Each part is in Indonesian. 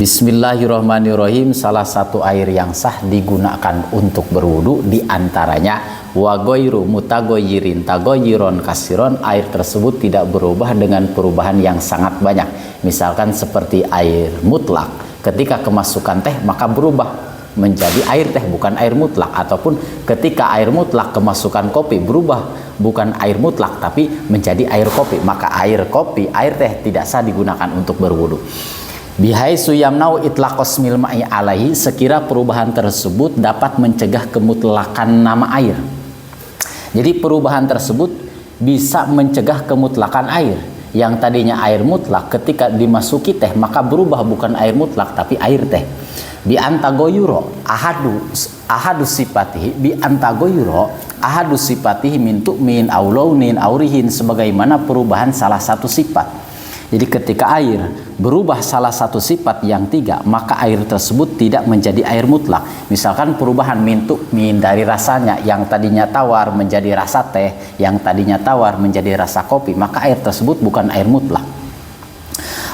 Bismillahirrahmanirrahim. Salah satu air yang sah digunakan untuk berwudu diantaranya wagoiru mutagoyirin tagoyiron kasiron. Air tersebut tidak berubah dengan perubahan yang sangat banyak. Misalkan seperti air mutlak, ketika kemasukan teh maka berubah menjadi air teh, bukan air mutlak. Ataupun ketika air mutlak kemasukan kopi, berubah bukan air mutlak tapi menjadi air kopi, maka air kopi, air teh tidak sah digunakan untuk berwudu. Bihai suyamnau itlaqos milma'i alaihi, sekira perubahan tersebut dapat mencegah kemutlakan nama air. Jadi perubahan tersebut bisa mencegah kemutlakan air. Yang tadinya air mutlak ketika dimasuki teh maka berubah bukan air mutlak tapi air teh. Bi antagoyuro ahadu sifatihi, bi antagoyuro ahadu sifatihi min tu'min aulaunin aurihin, sebagaimana perubahan salah satu sifat. Jadi ketika air berubah salah satu sifat yang tiga, maka air tersebut tidak menjadi air mutlak. Misalkan perubahan min dari rasanya, yang tadinya tawar menjadi rasa teh, yang tadinya tawar menjadi rasa kopi, maka air tersebut bukan air mutlak.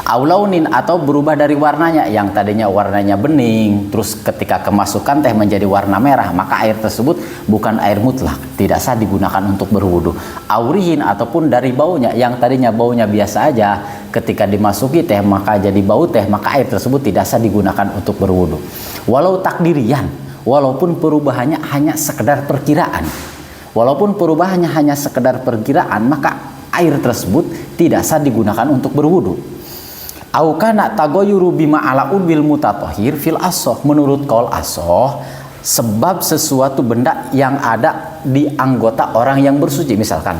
Aulaunin, atau berubah dari warnanya, yang tadinya warnanya bening terus ketika kemasukan teh menjadi warna merah, maka air tersebut bukan air mutlak, tidak sah digunakan untuk berwudu. Aurihin, ataupun dari baunya, yang tadinya baunya biasa aja ketika dimasuki teh maka jadi bau teh, maka air tersebut tidak sah digunakan untuk berwudu. Walau takdirian, walaupun perubahannya hanya sekedar perkiraan, walaupun perubahannya hanya sekedar perkiraan, maka air tersebut tidak sah digunakan untuk berwudu. Aukana tagoyuru bima ala udbil mutatohir fil asoh, menurut kaul asoh, sebab sesuatu benda yang ada di anggota orang yang bersuci. Misalkan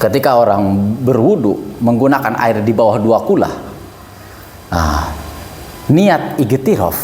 ketika orang berwudu menggunakan air di bawah 2 kula, niat igtirof,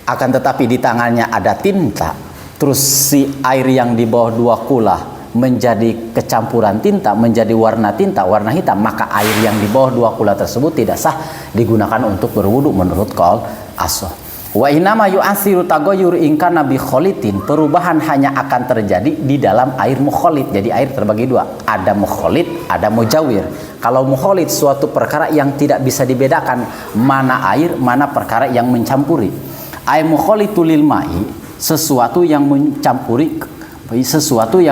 akan tetapi di tangannya ada tinta, terus si air yang di bawah 2 kula menjadi kecampuran tinta, menjadi warna tinta, warna hitam, maka air yang di bawah 2 kula tersebut tidak sah digunakan untuk berwudu menurut qaul asoh. Wa inama yu'athiru tagoyur ingkana bi kholitin, perubahan hanya akan terjadi di dalam air mukholit. Jadi air terbagi 2, ada mukholit, ada mujawir. Kalau mukholit suatu perkara yang tidak bisa dibedakan mana air, mana perkara yang mencampuri. Air mukholitu lil ma'i, sesuatu yang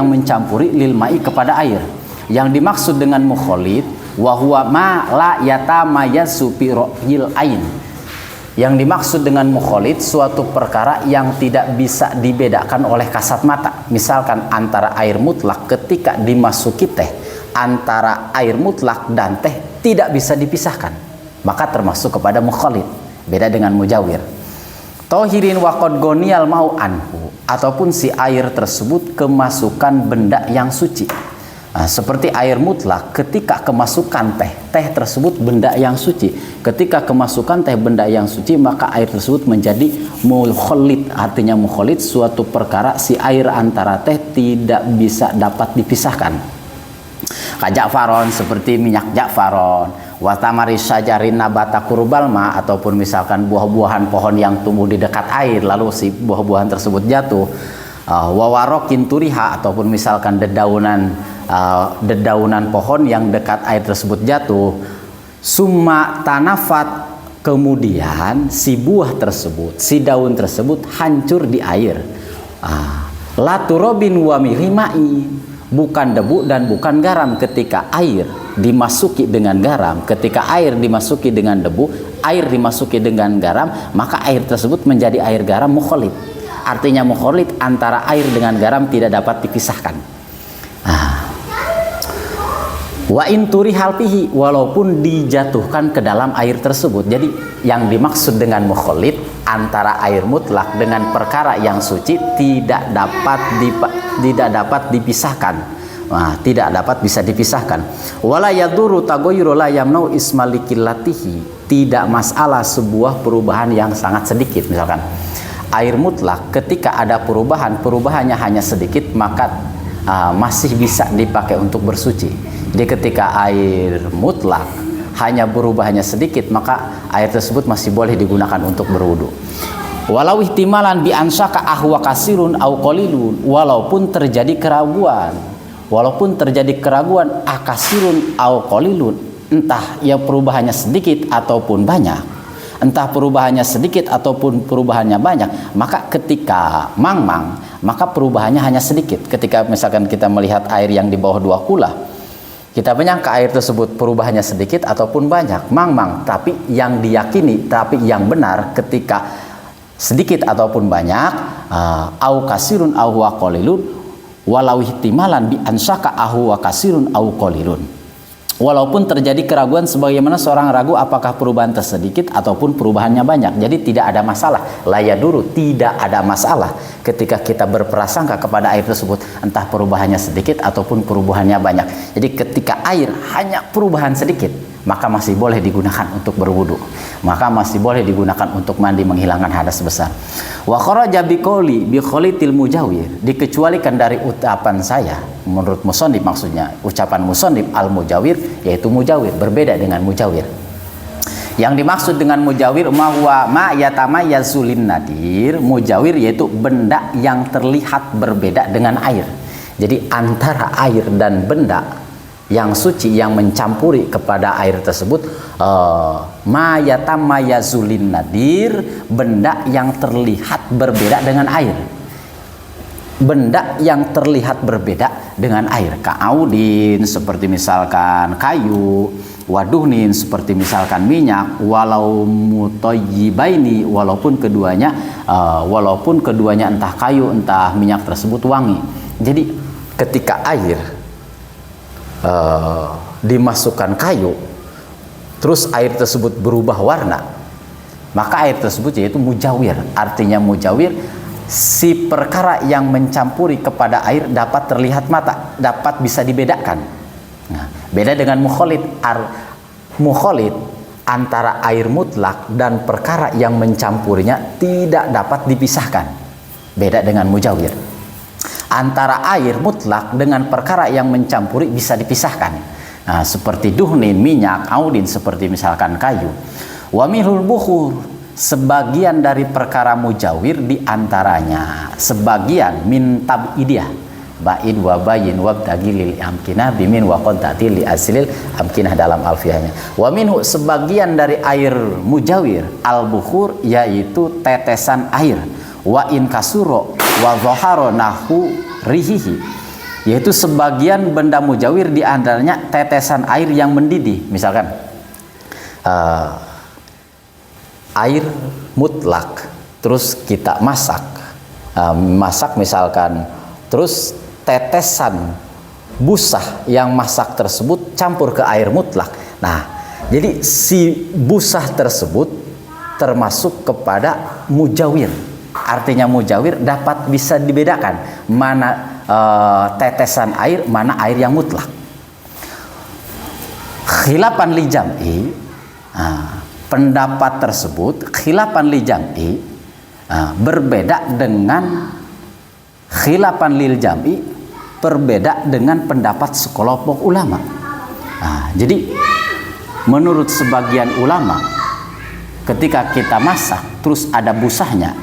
mencampuri lil ma'i kepada air. Yang dimaksud dengan mukholit wa huwa ma la yatamayazu fi ra'yil ain. Yang dimaksud dengan mukholit suatu perkara yang tidak bisa dibedakan oleh kasat mata. Misalkan antara air mutlak ketika dimasuki teh, antara air mutlak dan teh tidak bisa dipisahkan, maka termasuk kepada mukholit. Beda dengan mujawir. Tohirin waqad gonial mau anhu, ataupun si air tersebut kemasukan benda yang suci. Seperti air mutlak ketika kemasukan teh tersebut benda yang suci. Ketika kemasukan teh benda yang suci, maka air tersebut menjadi mukholit. Artinya mukholit suatu perkara si air antara teh tidak bisa dapat dipisahkan. Kaja'faron, seperti minyak ja'faron. Watamari sajarin nabata kurbalma, ataupun misalkan buah-buahan pohon yang tumbuh di dekat air lalu si buah-buahan tersebut jatuh. Wawarokin turiha, ataupun misalkan dedaunan pohon yang dekat air tersebut jatuh. Summa tanafat, kemudian si buah tersebut, si daun tersebut hancur di air. Laturobin wa mirimai, bukan debu dan bukan garam. Ketika air dimasuki dengan garam, ketika air dimasuki dengan debu, air dimasuki dengan garam, maka air tersebut menjadi air garam mukholit. Artinya mukholit, antara air dengan garam tidak dapat dipisahkan. Wa inturi halpihi, walaupun dijatuhkan ke dalam air tersebut. Jadi yang dimaksud dengan mukholit antara air mutlak dengan perkara yang suci tidak dapat dipisahkan. Tidak dapat bisa dipisahkan. Wala yaduru tagoyuru la yamnau ismalikillatihi, tidak masalah sebuah perubahan yang sangat sedikit. Misalkan air mutlak ketika ada perubahannya hanya sedikit, maka masih bisa dipakai untuk bersuci. Jadi ketika air mutlak hanya berubahnya sedikit, maka air tersebut masih boleh digunakan untuk berwudu. Walau ihtimalan bi ansaka ahwa kasirun au qalilun, walaupun terjadi keraguan akasirun au qalilun, entah ya perubahannya sedikit ataupun banyak. entah perubahannya sedikit ataupun perubahannya banyak, maka ketika mangmang, maka perubahannya hanya sedikit. Ketika misalkan kita melihat air yang di bawah 2 kula, kita menyangka air tersebut perubahannya sedikit ataupun banyak, mangmang, tapi yang diyakini, tapi yang benar ketika sedikit ataupun banyak, au kasirun au wa qalilun, walau ihtimalan bi ansaka ahu wa kasirun au qalilun. Walaupun terjadi keraguan sebagaimana seorang ragu apakah perubahan tersedikit ataupun perubahannya banyak. Jadi tidak ada masalah. Laya dulu, tidak ada masalah ketika kita berprasangka kepada air tersebut entah perubahannya sedikit ataupun perubahannya banyak. Jadi ketika air hanya perubahan sedikit, maka masih boleh digunakan untuk berwudu, maka masih boleh digunakan untuk mandi menghilangkan hadas besar. Wa kharaja biqoli biqolitil mujawir, dikecualikan dari ucapan saya, menurut musannif maksudnya ucapan musannif al mujawir, yaitu mujawir berbeda dengan mujawir. Yang dimaksud dengan mujawir mahwa ma yatamayyazulin nadir, mujawir yaitu benda yang terlihat berbeda dengan air. Jadi antara air dan benda yang suci yang mencampuri kepada air tersebut, mayatamayazulin nadir, benda yang terlihat berbeda dengan air, benda yang terlihat berbeda dengan air. Ka'audin seperti misalkan kayu, waduhnin seperti misalkan minyak, walau mutayyibaini, walaupun keduanya entah kayu entah minyak tersebut wangi. Jadi ketika air dimasukkan kayu, terus air tersebut berubah warna, maka air tersebut yaitu mujawir. Artinya mujawir, si perkara yang mencampuri kepada air dapat terlihat mata, dapat bisa dibedakan. Nah, beda dengan mukholid. Mukholid antara air mutlak dan perkara yang mencampurinya tidak dapat dipisahkan. Beda dengan mujawir. Antara air mutlak dengan perkara yang mencampuri bisa dipisahkan. Nah, seperti duhnin, minyak, audin seperti misalkan kayu. Wa minhul bukhur, sebagian dari perkara mujawir diantaranya sebagian min tabidiyah, ba'id wa bayin wabtagi lil amkinah bimin wa qantati li aslil amkinah dalam alfiyahnya. Wa minhu, sebagian dari air mujawir al bukhur, yaitu tetesan air. Wa in kasuro wa dhahara nahu rihihi, yaitu sebagian benda mujawir di antaranya tetesan air yang mendidih. Misalkan air mutlak terus kita masak misalkan, terus tetesan busah yang masak tersebut campur ke air mutlak. Nah, jadi si busah tersebut termasuk kepada mujawir. Artinya mujawir dapat bisa dibedakan mana tetesan air, mana air yang mutlak. Khilafan li jam'i, pendapat tersebut khilafan li jam'i, berbeda dengan khilafan lil jam'i, berbeda dengan pendapat sekelompok ulama. Jadi menurut sebagian ulama, ketika kita masak terus ada busahnya,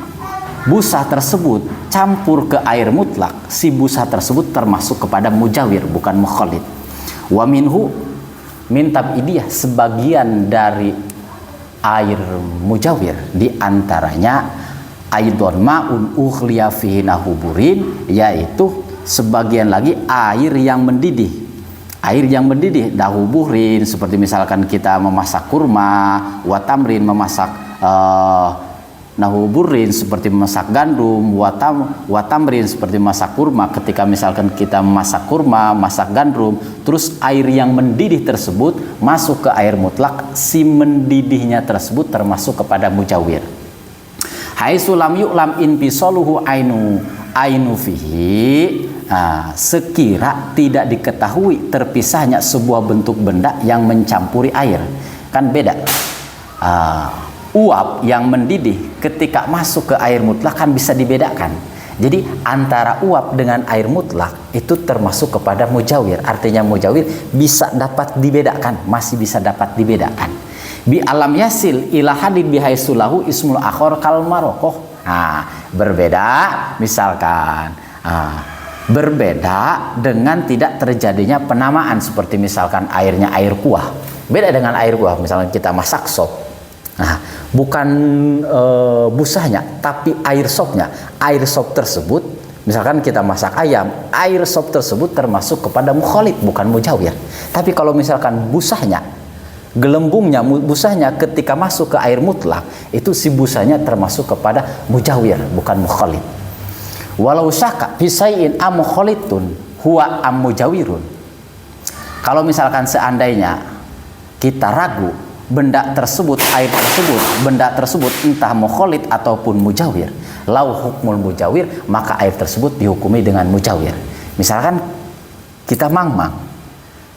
busa tersebut campur ke air mutlak, si busa tersebut termasuk kepada mujawir, bukan mukhalid. Wa minhu min tabidiyah, sebagian dari air mujawir diantaranya aidon ma'un ukhliya fihi nahuburin, yaitu sebagian lagi air yang mendidih. Air yang mendidih dahuburin, seperti misalkan kita memasak kurma, watamrin memasak nahuburin seperti memasak gandum, watamrin seperti memasak kurma. Ketika misalkan kita memasak kurma, masak gandum, terus air yang mendidih tersebut masuk ke air mutlak, si mendidihnya tersebut termasuk kepada mujawir. Haitsu lam yu'lam infisaluhu ainu fihi, sekira tidak diketahui terpisahnya sebuah bentuk benda yang mencampuri air. Kan beda. Uap yang mendidih ketika masuk ke air mutlak kan bisa dibedakan. Jadi antara uap dengan air mutlak itu termasuk kepada mujawir. Artinya mujawir bisa dapat dibedakan, masih bisa dapat dibedakan. Bi alam yasil ila hadid bihaisulahu ismul akhor kal marokoh. Berbeda misalkan berbeda dengan tidak terjadinya penamaan, seperti misalkan airnya air kuah. Beda dengan air kuah, misalkan kita masak sop. Nah, bukan busanya, tapi air sopnya. Air sop tersebut, misalkan kita masak ayam, air sop tersebut termasuk kepada mukhalid, bukan mujawir. Tapi kalau misalkan busanya, gelembungnya, busanya ketika masuk ke air mutlak, itu si busanya termasuk kepada mujawir, bukan mukhalid. Walau syaka fisai'in am mukhalidun huwa am mujawirun. Kalau misalkan seandainya kita ragu benda tersebut, air tersebut, benda tersebut entah mukhalid ataupun mujawir, lau hukmul mujawir, maka air tersebut dihukumi dengan mujawir. Misalkan kita mangmang,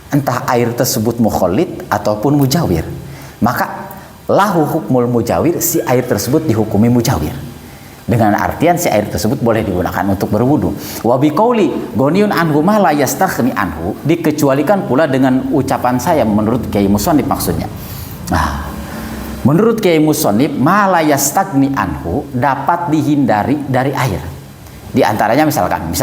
entah air tersebut mukhalid ataupun mujawir, maka lahu hukmul mujawir, si air tersebut dihukumi mujawir. Dengan artian si air tersebut boleh digunakan untuk berwudu. Wa biqauli ghaniyun anhu ma la yastaghni anhu, dikecualikan pula dengan ucapan saya menurut Kiai Musannif maksudnya. Nah, menurut Kiai Musannif ma la yastaghni anhu, dapat dihindari dari air. Di antaranya misalkan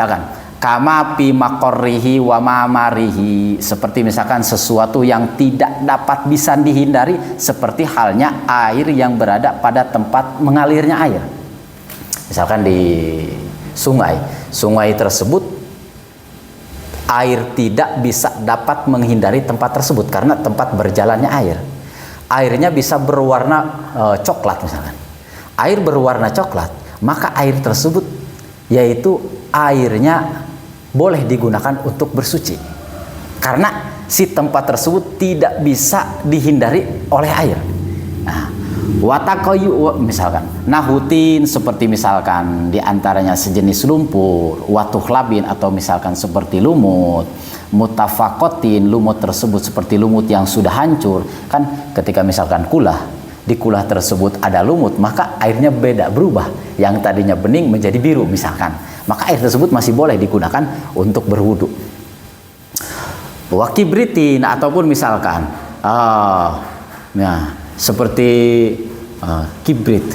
kama pi maqarrihi wa mamarihi, seperti misalkan sesuatu yang tidak dapat bisa dihindari, seperti halnya air yang berada pada tempat mengalirnya air. Misalkan di sungai tersebut air tidak bisa dapat menghindari tempat tersebut karena tempat berjalannya air. Airnya bisa berwarna coklat misalkan. Air berwarna coklat, maka air tersebut yaitu airnya boleh digunakan untuk bersuci. Karena si tempat tersebut tidak bisa dihindari oleh air. Nah, watakoyu misalkan nahutin, seperti misalkan diantaranya sejenis lumpur, watuhlabin atau misalkan seperti lumut, mutafakotin, lumut tersebut seperti lumut yang sudah hancur. Kan ketika misalkan di kulah tersebut ada lumut, maka airnya beda, berubah, yang tadinya bening menjadi biru misalkan, maka air tersebut masih boleh digunakan untuk berwudu. Wakibritin ataupun misalkan seperti kibrit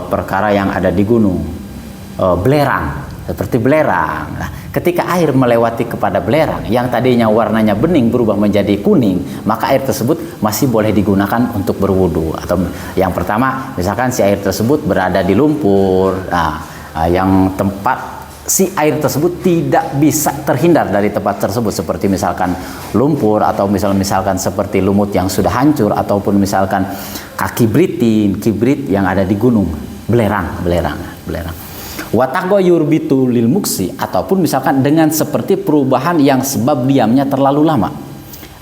perkara yang ada di gunung, belerang, seperti belerang. Nah, ketika air melewati kepada belerang yang tadinya warnanya bening berubah menjadi kuning, maka air tersebut masih boleh digunakan untuk berwudu. Atau yang pertama, misalkan si air tersebut berada di lumpur, yang tempat si air tersebut tidak bisa terhindar dari tempat tersebut, seperti misalkan lumpur atau misalkan seperti lumut yang sudah hancur, ataupun misalkan kibrit yang ada di gunung, belerang. Watagoyur bitu lil muksi, ataupun misalkan dengan seperti perubahan yang sebab diamnya terlalu lama.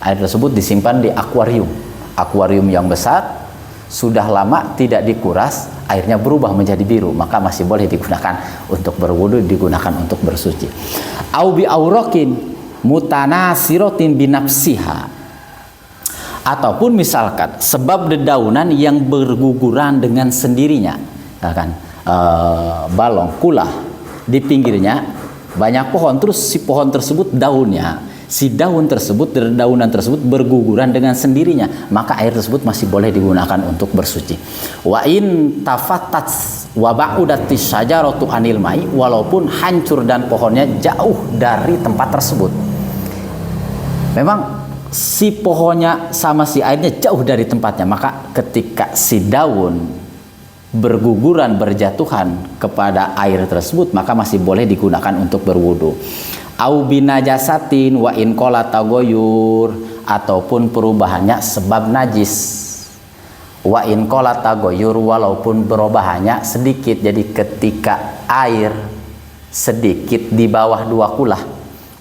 Air tersebut disimpan di akuarium yang besar, sudah lama tidak dikuras, airnya berubah menjadi biru, maka masih boleh digunakan untuk berwudu, digunakan untuk bersuci. Au bi aurakin mutanasirotin binafsiha, ataupun misalkan sebab dedaunan yang berguguran dengan sendirinya. Misalkan balong kulah di pinggirnya banyak pohon, terus si pohon tersebut dedaunan tersebut berguguran dengan sendirinya, maka air tersebut masih boleh digunakan untuk bersuci. Wa in tafattat wa ba'udatis syajaratu anil mai, walaupun hancur dan pohonnya jauh dari tempat tersebut. Memang si pohonnya sama si airnya jauh dari tempatnya, maka ketika si daun berguguran, berjatuhan kepada air tersebut, maka masih boleh digunakan untuk berwudu. Au binajasatin wa in qala tagoyur, ataupun perubahannya sebab najis. Wa in qala tagoyur, walaupun perubahannya sedikit. Jadi ketika air sedikit di bawah 2 kulah,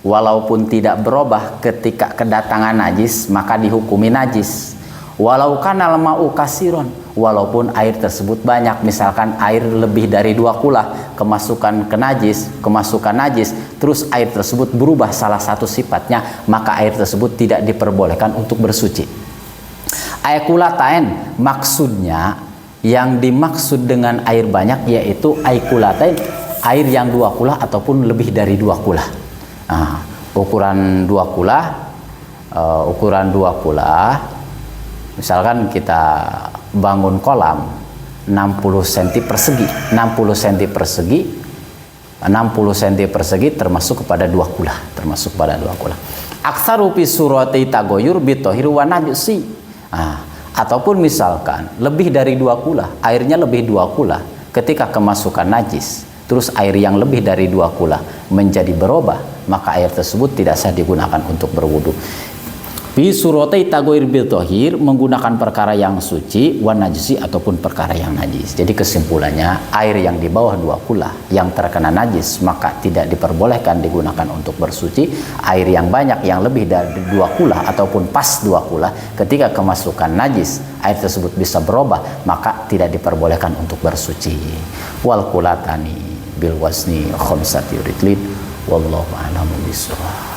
walaupun tidak berubah ketika kedatangan najis, maka dihukumi najis. Walau kanal ma'u kasiron, walaupun air tersebut banyak, misalkan air lebih dari 2 kulah kemasukan najis, terus air tersebut berubah salah satu sifatnya, maka air tersebut tidak diperbolehkan untuk bersuci. Aikulatain, maksudnya yang dimaksud dengan air banyak yaitu aikulatain, air yang 2 kulah ataupun lebih dari 2 kulah. Nah, ukuran 2 kulah, misalkan kita bangun kolam 60 cm persegi, 60 cm persegi termasuk kepada 2 kulah, Aksaru fi surati tagoyur bitohiru wa najusi. Ataupun misalkan lebih dari 2 kula, airnya lebih 2 kula, ketika kemasukan najis, terus air yang lebih dari 2 kula menjadi berubah, maka air tersebut tidak sah digunakan untuk berwudu. Fi surotai tagoir bil tohir, menggunakan perkara yang suci, wan najisi ataupun perkara yang najis. Jadi kesimpulannya, air yang di bawah 2 kula yang terkena najis maka tidak diperbolehkan digunakan untuk bersuci. Air yang banyak yang lebih dari 2 kula ataupun pas 2 kula, ketika kemasukan najis air tersebut bisa berubah, maka tidak diperbolehkan untuk bersuci. Wal kulatani bil wasni khamsati ritlin, wallahu a'lamu bishawab.